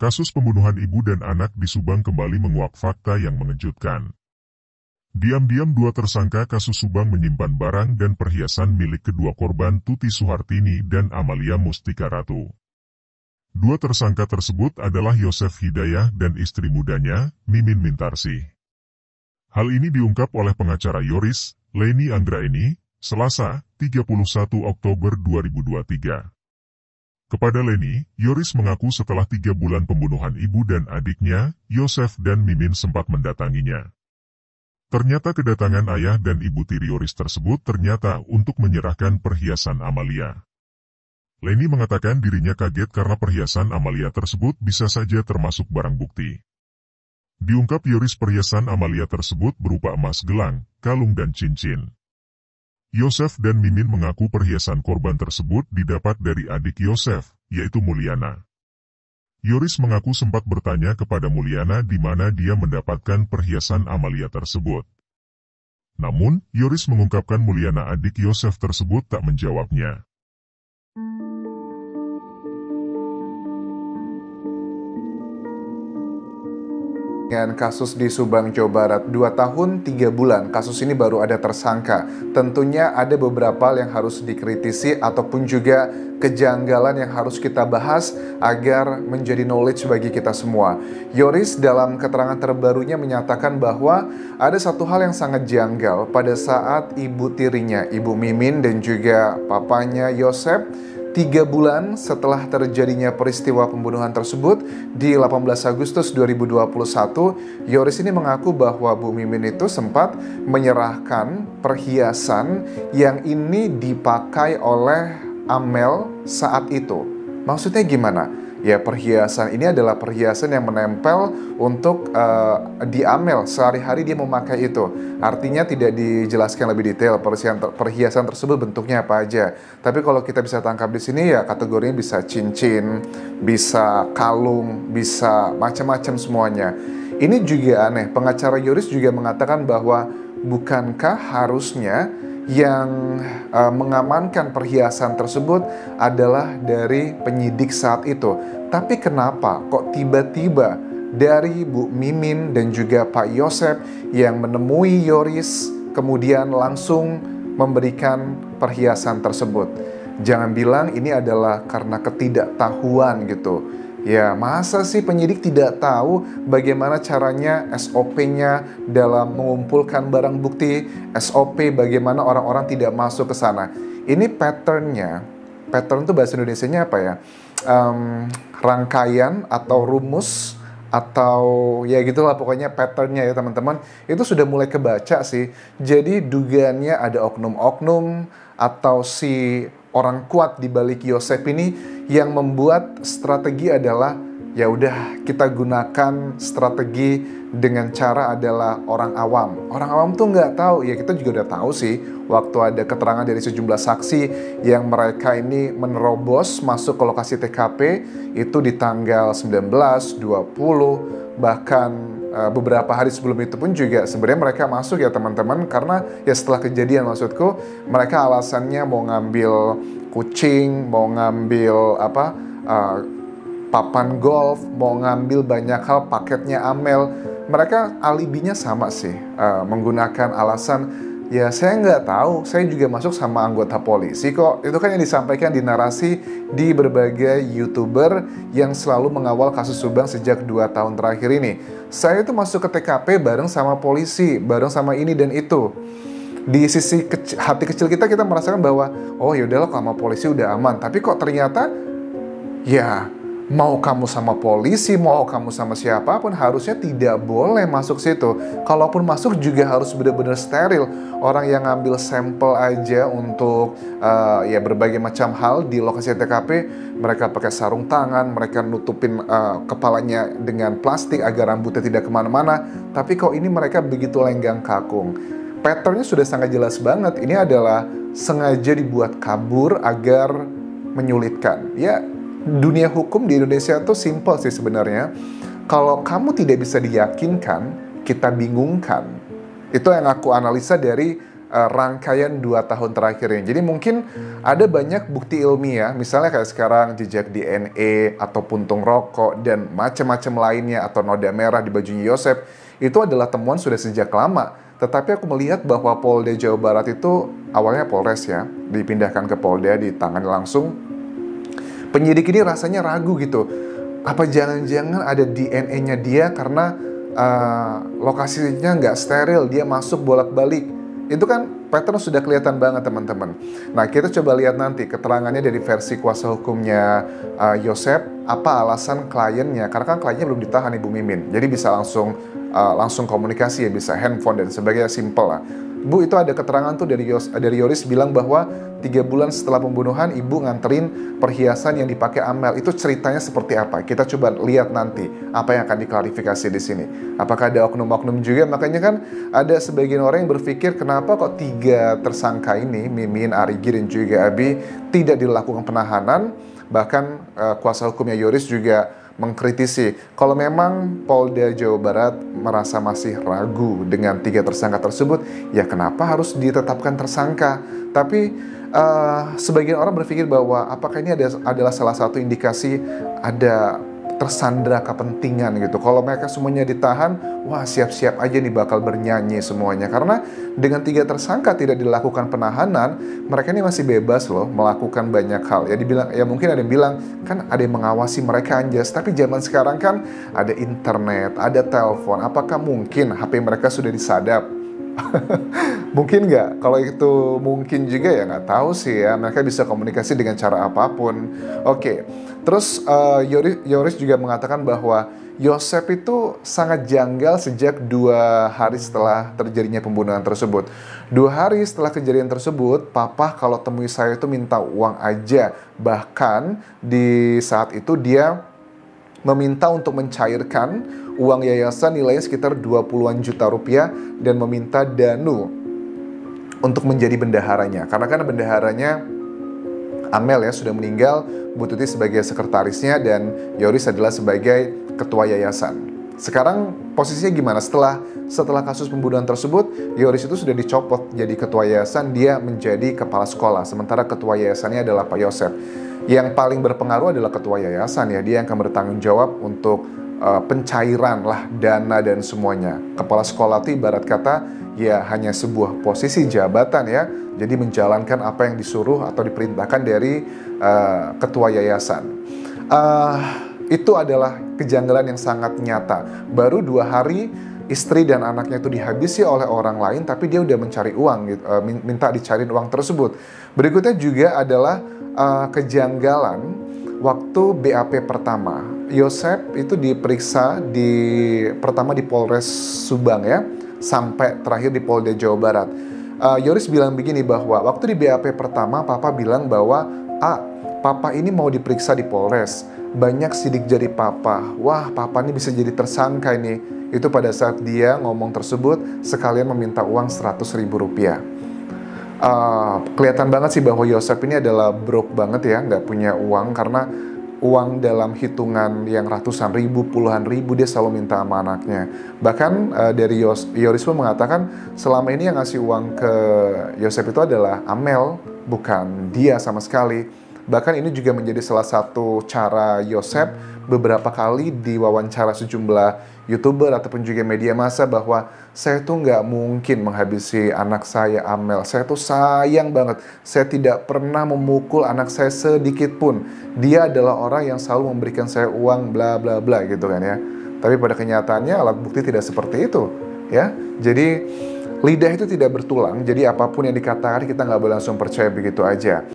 Kasus pembunuhan ibu dan anak di Subang kembali menguak fakta yang mengejutkan. Diam-diam dua tersangka kasus Subang menyimpan barang dan perhiasan milik kedua korban Tuti Suhartini dan Amalia Mustika Ratu. Dua tersangka tersebut adalah Yosef Hidayah dan istri mudanya, Mimin Mintarsih. Hal ini diungkap oleh pengacara Yoris, Leni Anggraeni, Selasa, 31 Oktober 2023. Kepada Leni, Yoris mengaku setelah 3 bulan pembunuhan ibu dan adiknya, Yosef dan Mimin sempat mendatanginya. Ternyata kedatangan ayah dan ibu tiri Yoris tersebut ternyata untuk menyerahkan perhiasan Amalia. Leni mengatakan dirinya kaget karena perhiasan Amalia tersebut bisa saja termasuk barang bukti. Diungkap Yoris perhiasan Amalia tersebut berupa emas gelang, kalung dan cincin. Yosef dan Mimin mengaku perhiasan korban tersebut didapat dari adik Yosef, yaitu Mulyana. Yoris mengaku sempat bertanya kepada Mulyana di mana dia mendapatkan perhiasan Amalia tersebut. Namun, Yoris mengungkapkan Mulyana adik Yosef tersebut tak menjawabnya. Dengan kasus di Subang, Jawa Barat, 2 tahun 3 bulan, kasus ini baru ada tersangka. Tentunya ada beberapa hal yang harus dikritisi ataupun juga kejanggalan yang harus kita bahas agar menjadi knowledge bagi kita semua. Yoris dalam keterangan terbarunya menyatakan bahwa ada satu hal yang sangat janggal pada saat ibu tirinya, Ibu Mimin dan juga papanya Yosef, 3 bulan setelah terjadinya peristiwa pembunuhan tersebut di 18 Agustus 2021, Yoris ini mengaku bahwa Bu Mimin itu sempat menyerahkan perhiasan yang ini dipakai oleh Amel saat itu. Maksudnya gimana? Ya, perhiasan ini adalah perhiasan yang menempel untuk di Amel, sehari-hari dia memakai itu. Artinya tidak dijelaskan lebih detail perhiasan tersebut bentuknya apa aja. Tapi kalau kita bisa tangkap di sini ya kategorinya bisa cincin, bisa kalung, bisa macam-macam semuanya. Ini juga aneh. Pengacara Yoris juga mengatakan bahwa bukankah harusnya yang mengamankan perhiasan tersebut adalah dari penyidik saat itu. Tapi kenapa kok tiba-tiba dari Bu Mimin dan juga Pak Yosef yang menemui Yoris kemudian langsung memberikan perhiasan tersebut? Jangan bilang ini adalah karena ketidaktahuan gitu. Ya, masa sih penyidik tidak tahu bagaimana caranya SOP-nya dalam mengumpulkan barang bukti, SOP bagaimana orang-orang tidak masuk ke sana. Ini pattern-nya, pattern itu bahasa Indonesianya apa ya? Rangkaian atau rumus atau ya gitulah pokoknya pattern-nya ya teman-teman. Itu sudah mulai kebaca sih. Jadi dugaannya ada oknum-oknum atau si orang kuat di balik Yosef ini yang membuat strategi adalah ya udah kita gunakan strategi dengan cara adalah orang awam. Orang awam tuh nggak tahu, ya kita juga udah tahu sih waktu ada keterangan dari sejumlah saksi yang mereka ini menerobos masuk ke lokasi TKP itu di tanggal 19, 20, bahkan beberapa hari sebelum itu pun juga sebenarnya mereka masuk ya teman-teman, karena ya setelah kejadian maksudku mereka alasannya mau ngambil kucing, mau ngambil papan golf, mau ngambil banyak hal paketnya Amel. Mereka alibinya sama sih, menggunakan alasan ya saya nggak tahu, saya juga masuk sama anggota polisi kok. Itu kan yang disampaikan di narasi di berbagai YouTuber yang selalu mengawal kasus Subang sejak 2 tahun terakhir ini. Saya itu masuk ke TKP bareng sama polisi, bareng sama ini dan itu. Di sisi hati kecil kita merasakan bahwa oh yaudahlah kalau sama polisi udah aman. Tapi kok ternyata ya mau kamu sama polisi, mau kamu sama siapapun harusnya tidak boleh masuk situ. Kalaupun masuk juga harus benar-benar steril. Orang yang ngambil sampel aja untuk ya berbagai macam hal di lokasi TKP, mereka pakai sarung tangan, mereka nutupin kepalanya dengan plastik agar rambutnya tidak kemana-mana. Tapi kok ini mereka begitu lenggang kakung. Patternnya sudah sangat jelas banget. Ini adalah sengaja dibuat kabur agar menyulitkan. Ya, dunia hukum di Indonesia tuh simple sih sebenarnya. Kalau kamu tidak bisa diyakinkan, kita bingungkan. Itu yang aku analisa dari rangkaian 2 tahun terakhir ini. Jadi mungkin ada banyak bukti ilmiah, misalnya kayak sekarang jejak DNA atau puntung rokok dan macam-macam lainnya atau noda merah di bajunya Yosef, itu adalah temuan sudah sejak lama. Tetapi aku melihat bahwa Polda Jawa Barat itu awalnya Polres ya, dipindahkan ke Polda, ditangani langsung. Penyidik ini rasanya ragu gitu. Apa jangan-jangan ada DNA-nya dia karena lokasinya nggak steril, dia masuk bolak-balik. Itu kan pattern sudah kelihatan banget teman-teman. Nah, kita coba lihat nanti keterangannya dari versi kuasa hukumnya Yosef, apa alasan kliennya, karena kan kliennya belum ditahan Ibu Mimin, jadi bisa langsung komunikasi ya, bisa handphone dan sebagainya, simple lah. Bu, itu ada keterangan tuh dari Yoris bilang bahwa 3 bulan setelah pembunuhan ibu nganterin perhiasan yang dipakai Amel. Itu ceritanya seperti apa? Kita coba lihat nanti apa yang akan diklarifikasi di sini. Apakah ada oknum-oknum juga? Makanya kan ada sebagian orang yang berpikir kenapa kok 3 tersangka ini, Mimin, Arigi dan juga Abi, tidak dilakukan penahanan. Bahkan kuasa hukumnya Yoris juga mengkritisi kalau memang Polda Jawa Barat merasa masih ragu dengan 3 tersangka tersebut, ya kenapa harus ditetapkan tersangka? Tapi sebagian orang berpikir bahwa apakah ini adalah salah satu indikasi ada tersandra kepentingan gitu. Kalau mereka semuanya ditahan, wah siap-siap aja nih bakal bernyanyi semuanya. Karena dengan 3 tersangka tidak dilakukan penahanan, mereka ini masih bebas loh melakukan banyak hal. Ya dibilang, ya mungkin ada yang bilang kan ada yang mengawasi mereka anjas. Tapi zaman sekarang kan ada internet, ada telepon. Apakah mungkin HP mereka sudah disadap? Mungkin nggak? Kalau itu mungkin juga ya nggak tahu sih ya. Mereka bisa komunikasi dengan cara apapun. Oke, terus Yoris juga mengatakan bahwa Yosef itu sangat janggal sejak 2 hari setelah terjadinya pembunuhan tersebut. 2 hari setelah kejadian tersebut, Papa kalau temui saya itu minta uang aja. Bahkan di saat itu dia meminta untuk mencairkan uang yayasan nilainya sekitar 20-an juta rupiah dan meminta Danu untuk menjadi bendaharanya. Karena kan bendaharanya Amel ya sudah meninggal, Bu Tuti sebagai sekretarisnya dan Yoris adalah sebagai ketua yayasan. Sekarang posisinya gimana? Setelah kasus pembunuhan tersebut, Yoris itu sudah dicopot jadi ketua yayasan, dia menjadi kepala sekolah. Sementara ketua yayasannya adalah Pak Yosef. Yang paling berpengaruh adalah ketua yayasan ya, dia yang akan bertanggung jawab untuk pencairan lah dana dan semuanya. Kepala sekolah itu ibarat kata ya hanya sebuah posisi jabatan ya, jadi menjalankan apa yang disuruh atau diperintahkan dari ketua yayasan. Itu adalah kejanggalan yang sangat nyata. Baru 2 hari istri dan anaknya itu dihabisi oleh orang lain, tapi dia udah mencari uang, gitu, minta dicariin uang tersebut. Berikutnya juga adalah kejanggalan waktu BAP pertama. Yosef itu diperiksa pertama di Polres Subang ya, sampai terakhir di Polda Jawa Barat. Yoris bilang begini bahwa waktu di BAP pertama Papa bilang bahwa Papa ini mau diperiksa di Polres. Banyak sidik jari Papa. Wah, Papa ini bisa jadi tersangka ini. Itu pada saat dia ngomong tersebut sekalian meminta uang 100.000 rupiah. Kelihatan banget sih bahwa Yosef ini adalah broke banget ya, nggak punya uang, karena uang dalam hitungan yang ratusan ribu, puluhan ribu dia selalu minta sama anaknya. Bahkan dari Yoris pun mengatakan selama ini yang ngasih uang ke Yosef itu adalah Amel, bukan dia sama sekali. Bahkan ini juga menjadi salah satu cara Yosef beberapa kali diwawancara sejumlah YouTuber ataupun juga media massa bahwa saya tuh nggak mungkin menghabisi anak saya Amel. Saya tuh sayang banget. Saya tidak pernah memukul anak saya sedikit pun. Dia adalah orang yang selalu memberikan saya uang bla bla bla gitu kan ya. Tapi pada kenyataannya alat bukti tidak seperti itu ya. Jadi lidah itu tidak bertulang. Jadi apapun yang dikatakan kita nggak boleh langsung percaya begitu aja.